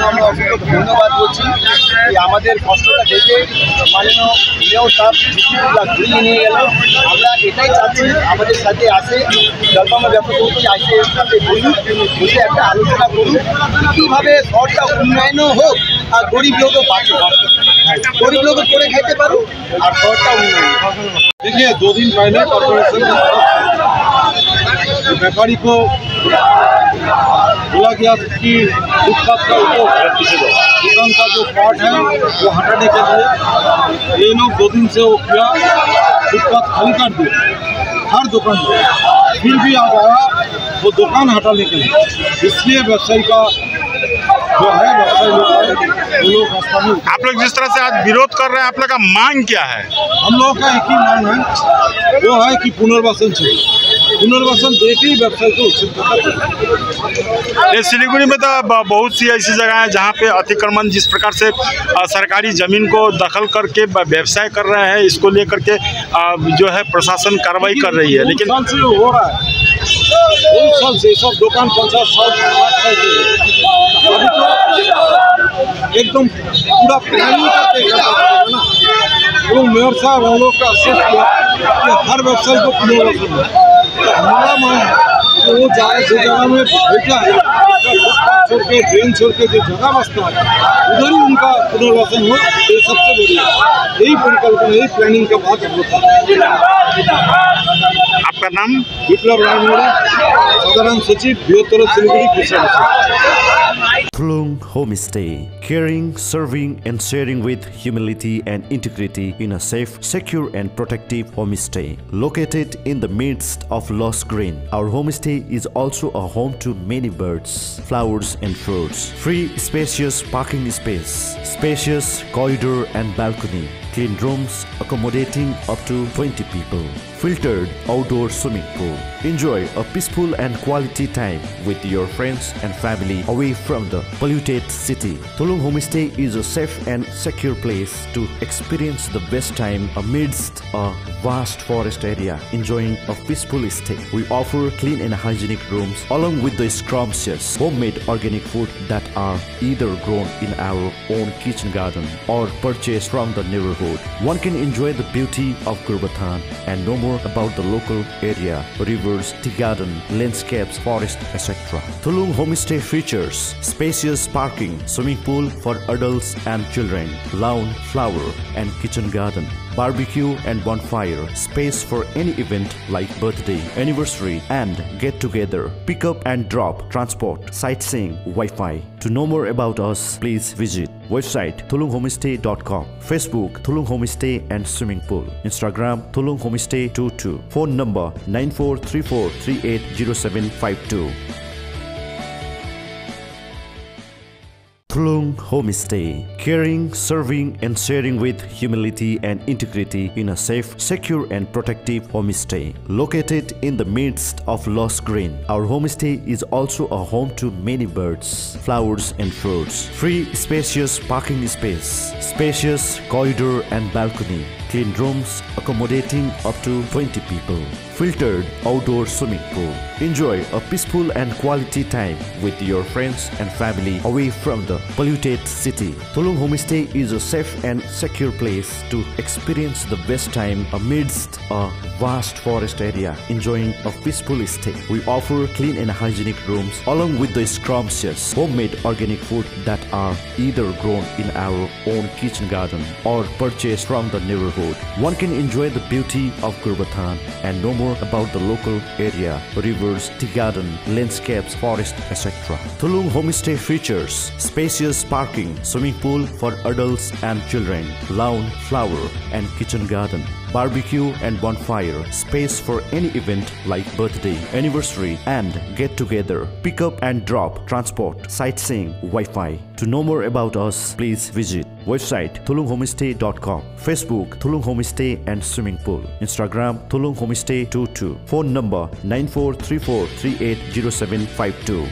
আমরা অসংখ্য ধন্যবাদ বলছি যে আমাদের কষ্টটা দেখে মাননীয় মেয়র সাহেব ঘুরিয়ে নিয়ে গেল। আমরা এটাই চাচ্ছি আমাদের সাথে আসে জলপাইগুড়ি ব্যবসা সমিতি আসে সাথে বসে একটা আলোচনা করুন কীভাবে শহরটা উন্নয়নও হোক আর গরিব লোকও পাচ্ছে, गरीब लोग করে খাইতে পারো আর শহরটা উন্নয়ন। देखिए 2 दिन पहले कॉर्पोरेशन के व्यापारी को बोला गया कि फुटपाथ का ऊपर दुकान का जो पार्ट है वो हटाने के लिए ये लोग 2 दिन से वो किया, फुटपाथ खाली कर दिया हर दुकान में, फिर भी आज आया वो दुकान हटाने के लिए। इसलिए व्यवसायी का जो है व्यवसायी लोग वो लोग रास्ता में। आप लोग जिस तरह से आज विरोध कर रहे हैं, आप लोग का मांग क्या है? हम लोगों का एक ही मांग है, वो है कि पुनर्वासन चाहिए, पुनर्वासन देके ही व्यवसाय को उचित ये सिलीगुड़ी में तो बहुत सी ऐसी जगह है जहाँ पे अतिक्रमण जिस प्रकार से सरकारी जमीन को दखल करके व्यवसाय कर रहे हैं, इसको लेकर के जो है प्रशासन कार्रवाई कर रही है। लेकिन साल से हो रहा है, बहुत साल से सब दुकान 50 साल अभी तो एकदम पूरा प्लानिंग करके ना वो मेयर साहब हम लोग का असेस किया कि हर व्यवसाय को पुनर्वासन है। तो हमारा मांग है कि वो जाए जो जगह में बैठा है छोड़ के ड्रेन छोड़ के जो जगह बसता है उधर ही उनका पुनर्वासन हो, ये सबसे बड़ी है। यही परिकल्पना यही प्लानिंग का बात होता है। आपका नाम? विप्लव रायमोड़ी, साधारण सचिव बृहत्तर सिलीगुड़ी कृषि। Thulung Homestay, caring, serving and sharing with humility and integrity in a safe, secure and protective homestay. Located in the midst of lush green, our homestay is also a home to many birds, flowers and fruits. Free spacious parking space, spacious corridor and balcony, clean rooms accommodating up to 20 people. Filtered outdoor swimming pool. Enjoy a peaceful and quality time with your friends and family away from the polluted city. Thulung Homestay is a safe and secure place to experience the best time amidst a vast forest area, enjoying a peaceful stay. We offer clean and hygienic rooms along with the scrumptious homemade organic food that are either grown in our own kitchen garden or purchased from the neighborhood. One can enjoy the beauty of Gurbathan and no more about the local area, rivers, tea garden, landscapes, forest, etc. Thulung Homestay features spacious parking, swimming pool for adults and children, lawn, flower and kitchen garden, barbecue and bonfire, space for any event like birthday, anniversary and get together, pick up and drop, transport, sightseeing, Wi-Fi. To know more about us, please visit website thulunghomestay.com, Facebook Thulung Homestay and Swimming Pool, Instagram Thulung Homestay 22, phone number 9434380752. Thulung Homestay, caring, serving and sharing with humility and integrity in a safe, secure and protective homestay. Located in the midst of lush green, our homestay is also a home to many birds, flowers and fruits. Free spacious parking space, spacious corridor and balcony, clean rooms accommodating up to 20 people. Filtered outdoor swimming pool. Enjoy a peaceful and quality time with your friends and family away from the polluted city. Thulung Homestay is a safe and secure place to experience the best time amidst a vast forest area, enjoying a peaceful stay. We offer clean and hygienic rooms along with the scrumptious homemade organic food that are either grown in our own kitchen garden or purchased from the neighborhood. One can enjoy the beauty of Gurbathan and no more about the local area, rivers, tea garden, landscapes, forest, etc. Thulung Homestay features spacious parking, swimming pool for adults and children, lawn, flower and kitchen garden, barbecue and bonfire, space for any event like birthday, anniversary and get together, pick up and drop, transport, sightseeing, Wi-Fi. To know more about us, please visit website thulunghomestay.com, Facebook Thulung Homestay and Swimming Pool, Instagram Thulung Homestay 22, phone number 9434380752.